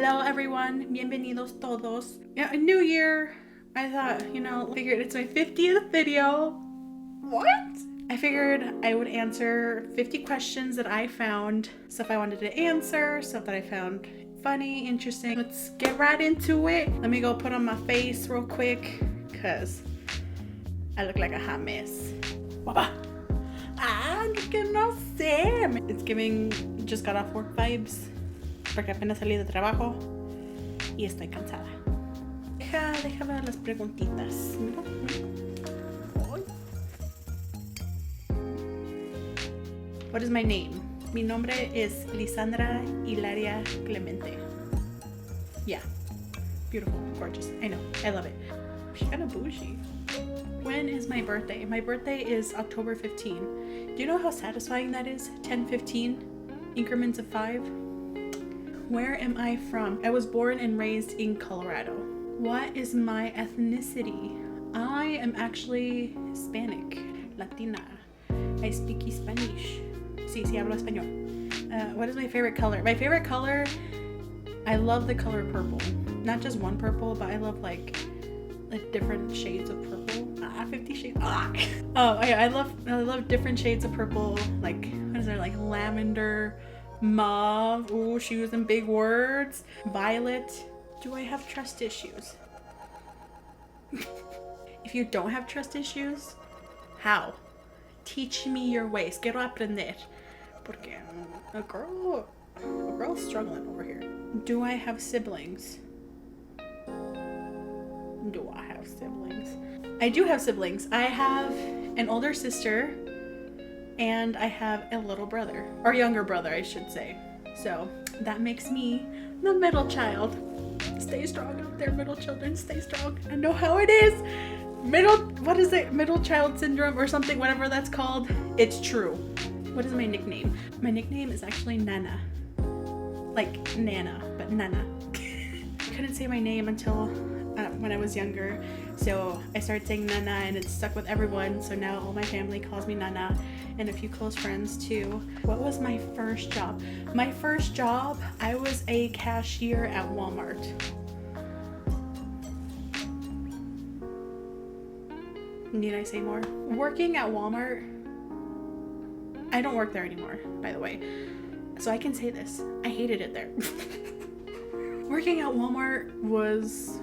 Hello everyone, bienvenidos todos. Yeah, a new year. I thought, figured it's my 50th video. What? I figured I would answer 50 questions that I found, stuff I wanted to answer, stuff that I found funny, interesting. Let's get right into it. Let me go put on my face real quick, cause I look like a hot mess. Baba. Que no sé. It's giving just got off work vibes, porque apenas salí de trabajo y estoy cansada. Deja ver las preguntitas. Mira. What is my name? Mi nombre es Lisandra Hilaria Clemente. Yeah. Beautiful. Gorgeous. I know. I love it. She's kind of bougie. When is my birthday? My birthday is October 15. Do you know how satisfying that is? 10, 15 increments of 5. Where am I from? I was born and raised in Colorado. What is my ethnicity? I am actually Hispanic, Latina. I speak Spanish. Sí, hablo español. What is my favorite color? My favorite color, I love the color purple. Not just one purple, but I love like different shades of purple. 50 shades. Oh yeah, I love different shades of purple. Like, what is there? Like lavender, mauve. Ooh, she using big words. Violet. Do I have trust issues? If you don't have trust issues, how? Teach me your ways. Quiero aprender. Porque a girl's struggling over here. Do I have siblings? Do I have siblings? I do have siblings. I have an older sister and I have a little brother, or younger brother, I should say. So that makes me the middle child. Stay strong out there, middle children. Stay strong. I know how it is. Middle child syndrome or something, whatever that's called. It's true. What is my nickname? My nickname is actually Nana. Like Nana, but Nana. I couldn't say my name until when I was younger. So I started saying Nana and it stuck with everyone. So now all my family calls me Nana and a few close friends too. What was my first job? My first job, I was a cashier at Walmart. Need I say more? Working at Walmart, I don't work there anymore, by the way. So I can say this. I hated it there. Working at Walmart was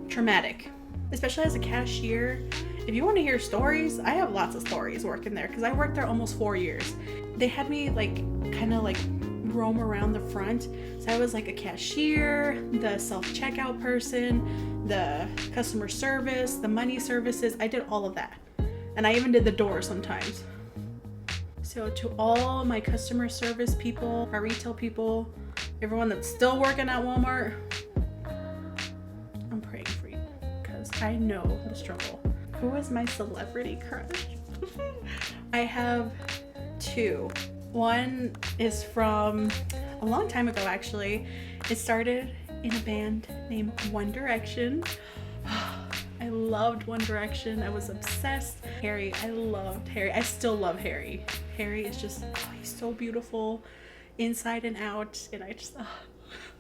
traumatic, especially as a cashier. If you want to hear stories, I have lots of stories working there because I worked there almost 4 years. They had me kind of roam around the front. So I was like a cashier, the self-checkout person, the customer service, the money services. I did all of that. And I even did the door sometimes. So to all my customer service people, our retail people, everyone that's still working at Walmart, I'm praying for you because I know the struggle. Who is my celebrity crush? I have 2. One is from a long time ago, actually. It started in a band named One Direction. I loved One Direction. I was obsessed. Harry, I loved Harry. I still love Harry. Harry is just, he's so beautiful inside and out. And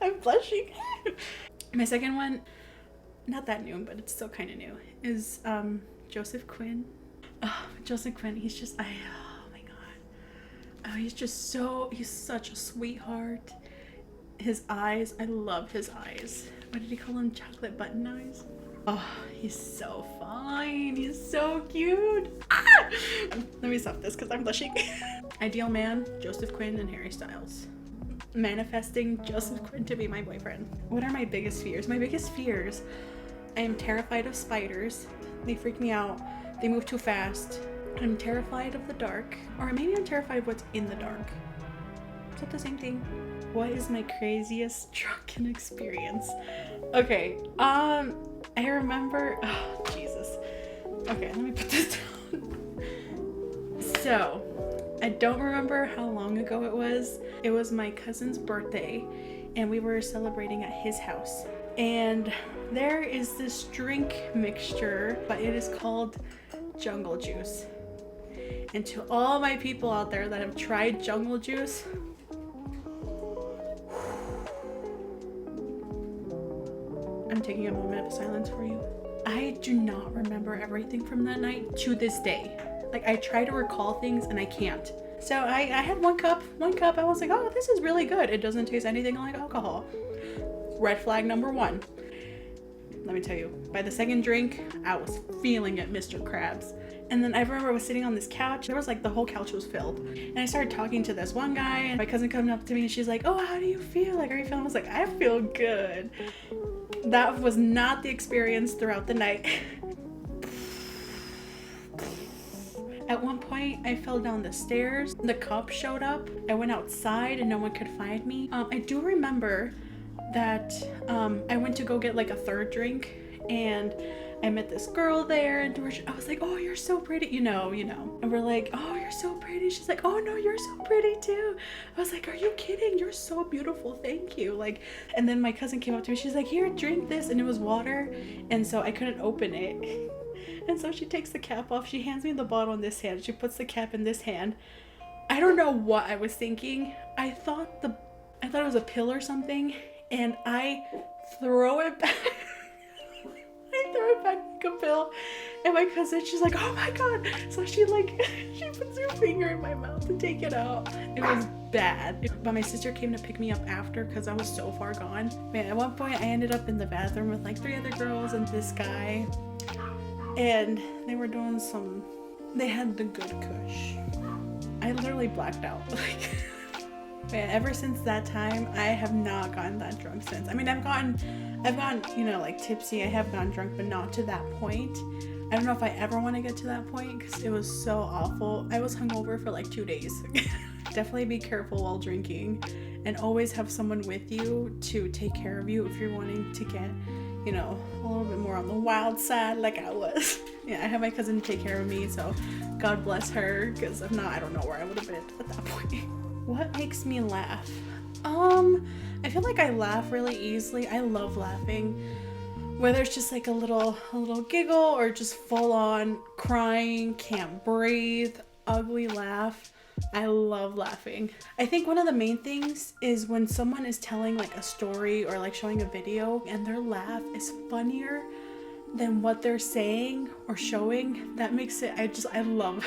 I'm blushing. My second one, not that new, but it's still kind of new, is Joseph Quinn. Joseph Quinn, he's just, oh my God. He's such a sweetheart. His eyes, I love his eyes. What did he call them? Chocolate button eyes? Oh, he's so fine. He's so cute. Let me stop this because I'm blushing. Ideal man, Joseph Quinn and Harry Styles. Manifesting Joseph Quinn to be my boyfriend. What are my biggest fears? My biggest fears, I am terrified of spiders. They freak me out. They move too fast. I'm terrified of the dark. Or maybe I'm terrified of what's in the dark. Is that the same thing? What is my craziest drunken experience? Okay, I remember, oh, Jesus. Okay, let me put this down. So, I don't remember how long ago it was. It was my cousin's birthday, and we were celebrating at his house. And there is this drink mixture, but it is called jungle juice. And to all my people out there that have tried jungle juice, I'm taking a moment of silence for you. I do not remember everything from that night to this day. Like, I try to recall things and I can't. So I had one cup. I was like, oh, this is really good. It doesn't taste anything like alcohol. Red flag number 1. Let me tell you, by the second drink, I was feeling it, Mr. Krabs. And then I remember I was sitting on this couch. There was like, the whole couch was filled. And I started talking to this one guy, and my cousin coming up to me and she's like, oh, how do you feel? Like, are you feeling? I was like, I feel good. That was not the experience throughout the night. At one point, I fell down the stairs. The cup showed up. I went outside and no one could find me. I do remember that I went to go get like a third drink, and I met this girl there, and I was like, oh, you're so pretty, you know, and we're like, oh, you're so pretty. She's like, oh no, you're so pretty too. I was like, are you kidding? You're so beautiful, thank you. Like, and then my cousin came up to me, she's like, here, drink this, and it was water, and so I couldn't open it. And so she takes the cap off, she hands me the bottle in this hand, she puts the cap in this hand. I don't know what I was thinking. I thought it was a pill or something, and I throw it back. I throw it back like a pill, and my cousin, she's like, oh my god. So she puts her finger in my mouth to take it out. It was bad. But my sister came to pick me up after because I was so far gone. Man, at one point I ended up in the bathroom with like 3 other girls and this guy, and they were doing they had the good kush. I literally blacked out. Like, man, ever since that time, I have not gotten that drunk since. I mean, I've gotten, you know, like tipsy. I have gotten drunk, but not to that point. I don't know if I ever want to get to that point because it was so awful. I was hungover for like 2 days. Definitely be careful while drinking, and always have someone with you to take care of you if you're wanting to get, you know, a little bit more on the wild side like I was. Yeah, I have my cousin to take care of me, so God bless her, because if not, I don't know where I would have been at that point. What makes me laugh? I feel like I laugh really easily. I love laughing. Whether it's just like a little giggle or just full on crying, can't breathe, ugly laugh. I love laughing. I think one of the main things is when someone is telling like a story or like showing a video and their laugh is funnier than what they're saying or showing. That makes it, I love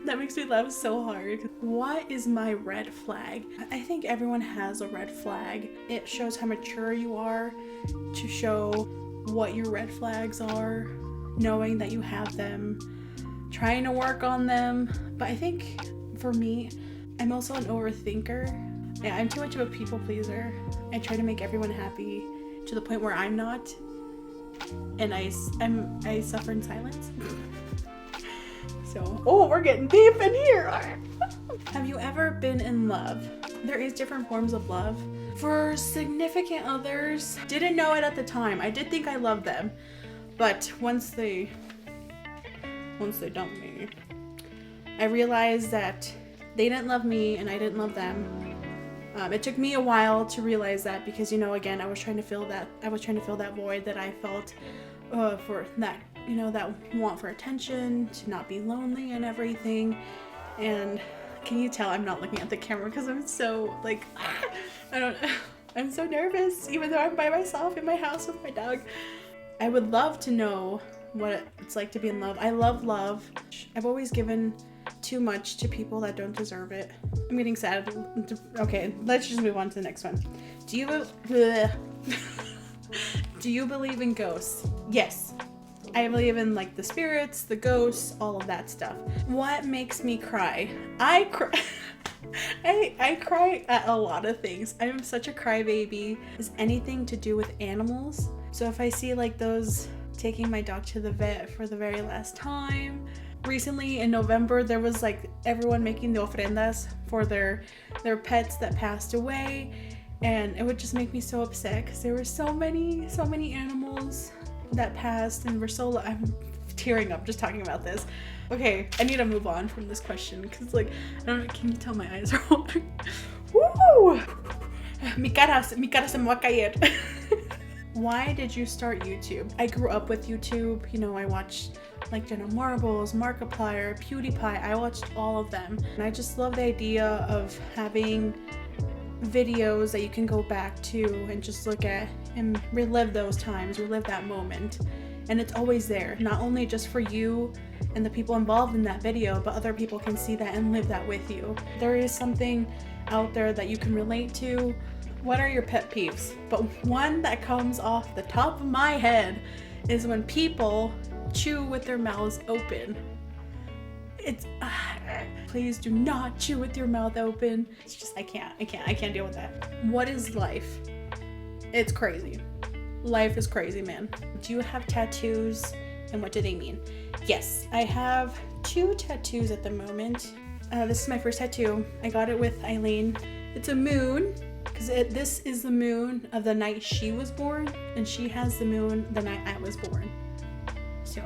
that makes me laugh so hard. What is my red flag? I think everyone has a red flag. It shows how mature you are to show what your red flags are, knowing that you have them, trying to work on them. But I think for me, I'm also an overthinker. Yeah, I'm too much of a people pleaser. I try to make everyone happy to the point where I'm not, and I suffer in silence. So, oh, we're getting deep in here. Have you ever been in love? There is different forms of love. For significant others, didn't know it at the time. I did think I loved them, but once they dumped me, I realized that they didn't love me and I didn't love them. It took me a while to realize that because, you know, again, I was trying to fill that void that I felt for that, you know, that want for attention, to not be lonely and everything. And can you tell I'm not looking at the camera because I'm so like, I'm so nervous even though I'm by myself in my house with my dog. I would love to know what it's like to be in love. I love love. I've always given too much to people that don't deserve it. I'm getting sad. Okay, let's just move on to the next one. Do you believe in ghosts? Yes. I believe in like the spirits, the ghosts, all of that stuff. What makes me cry? I cry. I cry at a lot of things. I'm such a crybaby. Is anything to do with animals? So if I see like those taking my dog to the vet for the very last time. Recently in November, there was like everyone making the ofrendas for their pets that passed away, and it would just make me so upset because there were so many animals that passed, and I'm tearing up just talking about this. Okay, I need to move on from this question because like, I don't know, can you tell my eyes are open? Woo! Mi cara se me va a caer. Why did you start YouTube? I grew up with YouTube. You know, I watched like Jenna Marbles, Markiplier, PewDiePie. I watched all of them. And I just love the idea of having videos that you can go back to and just look at and relive those times, relive that moment. And it's always there, not only just for you and the people involved in that video, but other people can see that and live that with you. There is something out there that you can relate to. What are your pet peeves? But one that comes off the top of my head is when people chew with their mouths open. It's please do not chew with your mouth open. It's just I can't deal with that. What is life? It's crazy. Life is crazy, man. Do you have tattoos, and what do they mean? Yes, I have 2 tattoos at the moment. This is my first tattoo. I got it with Eileen. It's a moon, because this is the moon of the night she was born, and she has the moon the night I was born. So,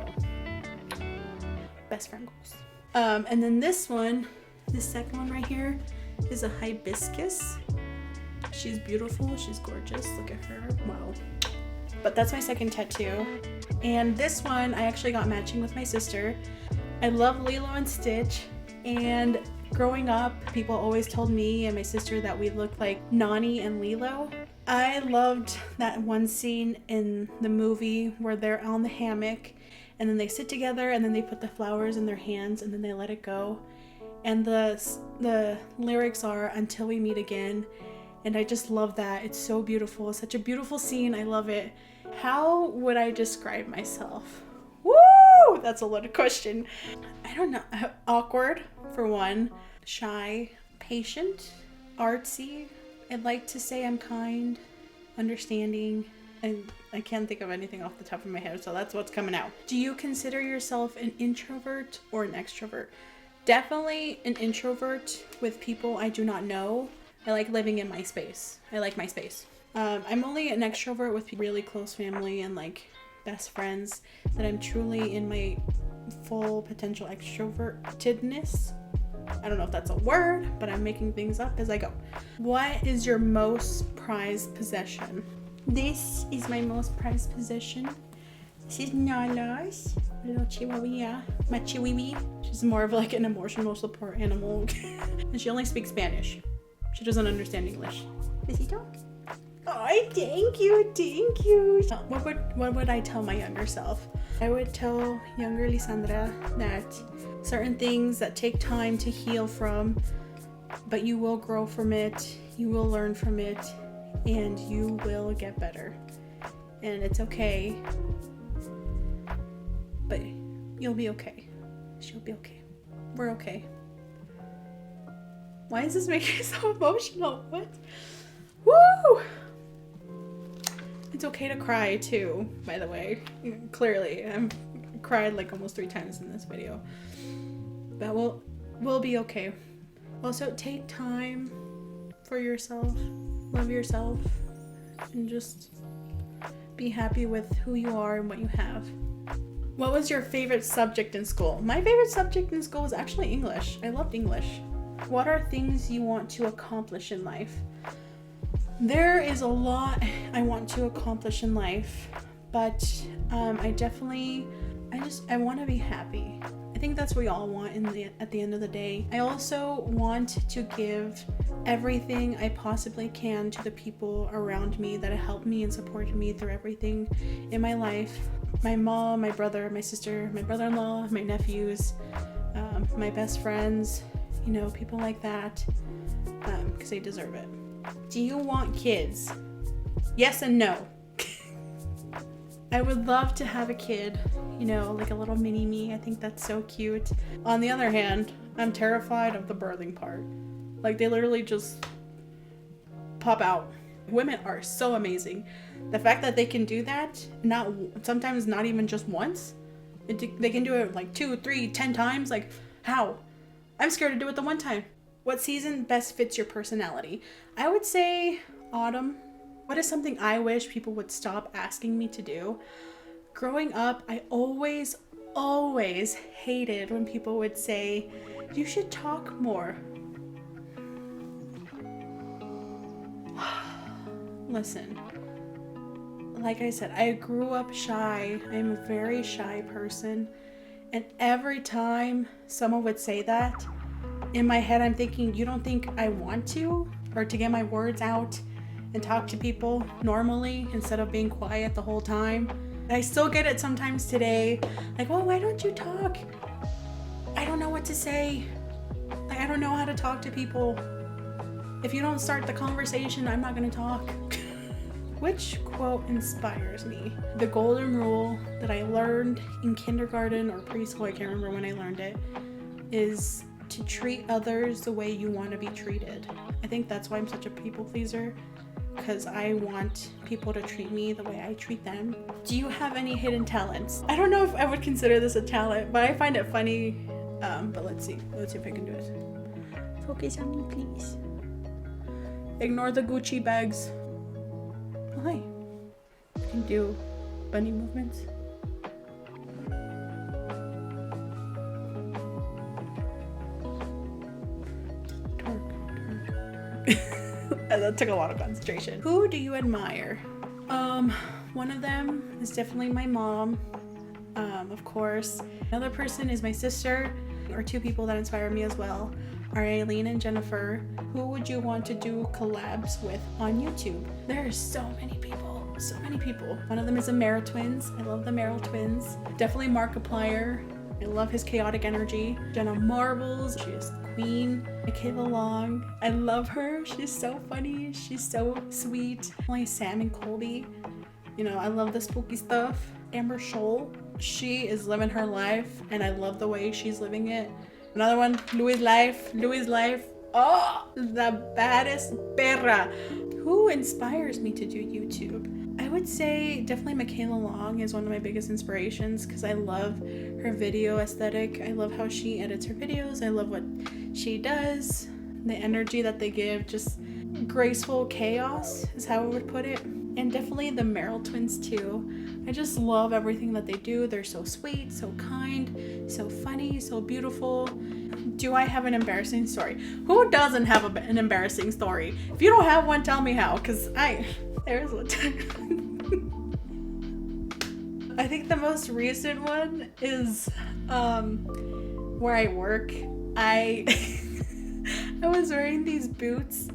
best friend goals. And then this one, this second one right here, is a hibiscus. She's beautiful, she's gorgeous, look at her, wow. But that's my second tattoo. And this one, I actually got matching with my sister. I love Lilo and Stitch, and growing up, people always told me and my sister that we looked like Nani and Lilo. I loved that one scene in the movie where they're on the hammock and then they sit together and then they put the flowers in their hands and then they let it go. And the lyrics are "Until we meet again." And I just love that. It's so beautiful. It's such a beautiful scene. I love it. How would I describe myself? Woo! That's a loaded question. I don't know. Awkward, for one. Shy. Patient. Artsy. I'd like to say I'm kind. Understanding. And I can't think of anything off the top of my head, so that's what's coming out. Do you consider yourself an introvert or an extrovert? Definitely an introvert with people I do not know. I like living in my space. I like my space. I'm only an extrovert with really close family and like best friends that I'm truly in my full potential extrovertedness. I don't know if that's a word, but I'm making things up as I go. What is your most prized possession? This is my most prized possession. This is Nala's little chihuahua, my chihuahua. She's more of like an emotional support animal. And she only speaks Spanish. She doesn't understand English. Besito? Oh, thank you. What would I tell my younger self? I would tell younger Lysandra that certain things that take time to heal from, but you will grow from it, you will learn from it, and you will get better. And it's okay, but you'll be okay. She'll be okay. We're okay. Why is this making me so emotional? What? Woo! It's okay to cry too, by the way. Clearly, I've cried like almost 3 times in this video. But we'll be okay. Also, take time for yourself. Love yourself. And just be happy with who you are and what you have. What was your favorite subject in school? My favorite subject in school was actually English. I loved English. What are things you want to accomplish in life? There is a lot I want to accomplish in life, but I want to be happy. I think that's what we all want at the end of the day. I also want to give everything I possibly can to the people around me that have helped me and supported me through everything in my life. My mom, my brother, my sister, my brother-in-law, my nephews, my best friends, people like that, because they deserve it. Do you want kids? Yes and no. I would love to have a kid, like a little mini me. I think that's so cute. On the other hand, I'm terrified of the birthing part. Like, they literally just pop out. Women are so amazing. The fact that they can do that, sometimes not even just once, they can do it like 2, 3, 10 times. Like, how? I'm scared to do it the one time. What season best fits your personality? I would say autumn. What is something I wish people would stop asking me to do? Growing up, I always hated when people would say, you should talk more. Listen, like I said, I grew up shy. I'm a very shy person. And every time someone would say that, in my head I'm thinking, you don't think I want to? or to get my words out and talk to people normally instead of being quiet the whole time. I still get it sometimes today, like, well, why don't you talk? I don't know what to say. Like, I don't know how to talk to people. If you don't start the conversation, I'm not gonna talk. Which quote inspires me? The golden rule that I learned in kindergarten or preschool, I can't remember when I learned it, is to treat others the way you want to be treated. I think that's why I'm such a people pleaser, because I want people to treat me the way I treat them. Do you have any hidden talents? I don't know if I would consider this a talent, but I find it funny. But let's see if I can do it. Focus on me, please. Ignore the Gucci bags. Hi. I can do bunny movements. That took a lot of concentration. Who do you admire? One of them is definitely my mom. Of course. Another person is my sister, or two people that inspire me as well are Aileen and Jennifer. Who would you want to do collabs with on YouTube? There are so many people. One of them is the Merrill twins. I love the Merrill twins. Definitely Markiplier. I love his chaotic energy. Jenna Marbles, she is queen. Michaela Long, I love her. She's so funny. She's so sweet. Only Sam and Colby. You know, I love the spooky stuff. Amber Scholl, she is living her life, and I love the way she's living it. Another one, Louis Life. Oh, the baddest perra. Who inspires me to do YouTube? I would say definitely Michaela Long is one of my biggest inspirations because I love her video aesthetic. I love how she edits her videos. I love what she does. The energy that they give, just graceful chaos is how I would put it. And definitely the Merrill twins too. I just love everything that they do. They're so sweet, so kind, so funny, so beautiful. Do I have an embarrassing story? Who doesn't have an embarrassing story? If you don't have one, tell me how, because there's one time. I think the most recent one is where I work. I was wearing these boots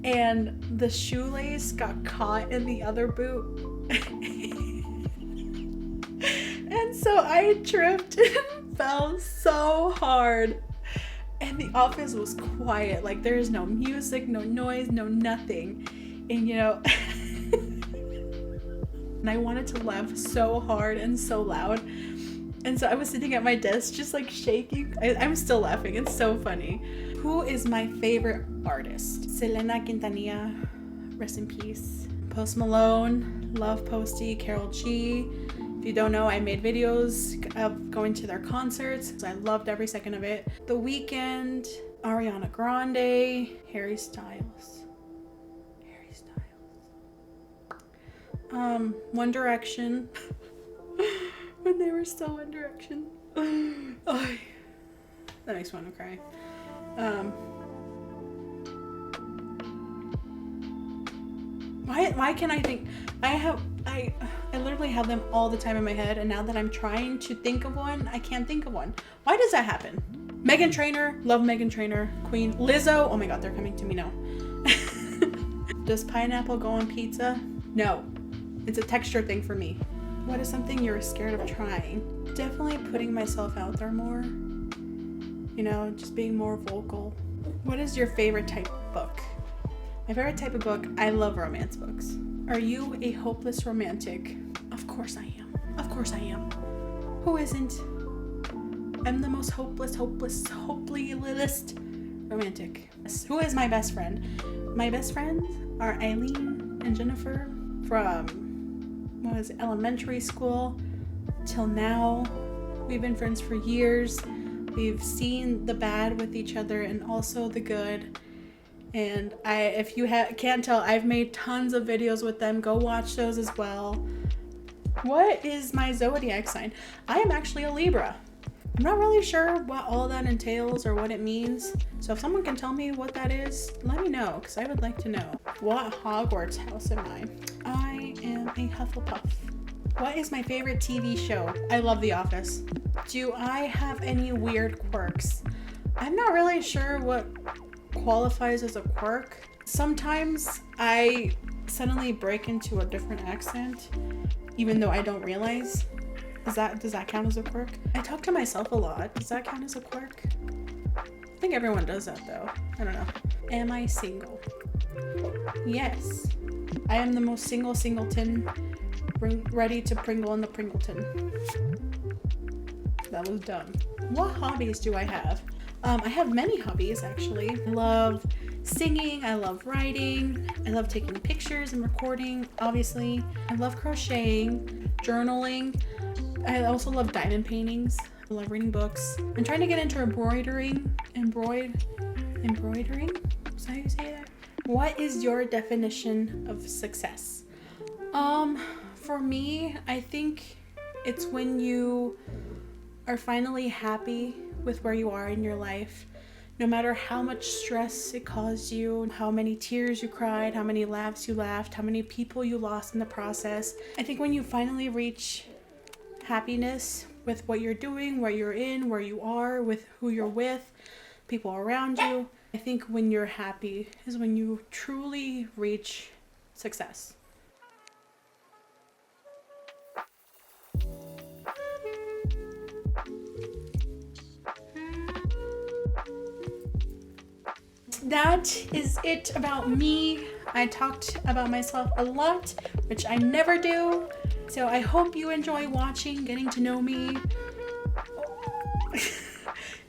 and the shoelace got caught in the other boot. And so I tripped and fell so hard. And the office was quiet. Like, there is no music, no noise, no nothing. And you know, and I wanted to laugh so hard and so loud. And so I was sitting at my desk just like shaking. I'm still laughing. It's so funny. Who is my favorite artist? Selena Quintanilla, rest in peace. Post Malone, love Posty, Carol G. If you don't know, I made videos of going to their concerts. So I loved every second of it. The Weeknd, Ariana Grande, Harry Styles. One Direction. When they were still One Direction. Oh, that makes me want to cry. Why can't I think? I literally have them all the time in my head, and now that I'm trying to think of one, I can't think of one. Why does that happen? Meghan Trainor, love Meghan Trainor, queen. Lizzo, oh my god, they're coming to me now. Does pineapple go on pizza? No, it's a texture thing for me. What is something you're scared of trying? Definitely putting myself out there more. You know, just being more vocal. What is your favorite type of book? My favorite type of book, I love romance books. Are you a hopeless romantic? Of course I am. Of course I am. Who isn't? I'm the most hopeless romantic. Who is my best friend? My best friends are Aileen and Jennifer from, elementary school till now. We've been friends for years. We've seen the bad with each other and also the good. And if you can't tell, I've made tons of videos with them. Go watch those as well. What is my zodiac sign? I am actually a Libra. I'm not really sure what all that entails or what it means. So if someone can tell me what that is, let me know, because I would like to know. What Hogwarts house am I? I am a Hufflepuff. What is my favorite TV show? I love The Office. Do I have any weird quirks? I'm not really sure what qualifies as a quirk. Sometimes I suddenly break into a different accent, even though I don't realize. Does that count as a quirk? I talk to myself a lot. Does that count as a quirk? I think everyone does that though. I don't know. Am I single? Yes. I am the most single singleton, ready to Pringle in the Pringleton. That was dumb. What hobbies do I have? I have many hobbies actually. I love singing, I love writing, I love taking pictures and recording, obviously. I love crocheting, journaling. I also love diamond paintings. I love reading books. I'm trying to get into embroidering. Embroidering? Is that how you say that? What is your definition of success? For me, I think it's when you are finally happy with where you are in your life. No matter how much stress it caused you, how many tears you cried, how many laughs you laughed, how many people you lost in the process. I think when you finally reach happiness with what you're doing, where you're in, where you are, with who you're with, people around you, I think when you're happy is when you truly reach success. That is it about me. I talked about myself a lot, which I never do. So I hope you enjoy watching, getting to know me.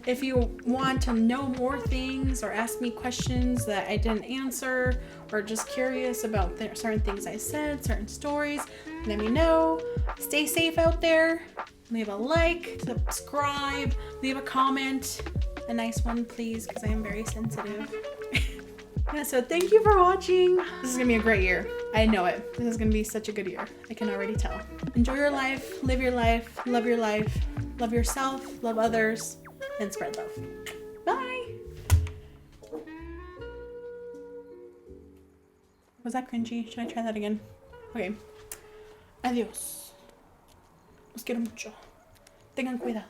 If you want to know more things or ask me questions that I didn't answer, or just curious about certain things I said, certain stories, let me know. Stay safe out there. Leave a like, subscribe, leave a comment. A nice one, please, because I am very sensitive. Yeah, so thank you for watching. This is gonna be a great year. I know it. This is gonna be such a good year. I can already tell. Enjoy your life, live your life, love yourself, love others, and spread love. Bye. Was that cringy? Should I try that again? Okay. Adiós. Los quiero mucho. Tengan cuidado.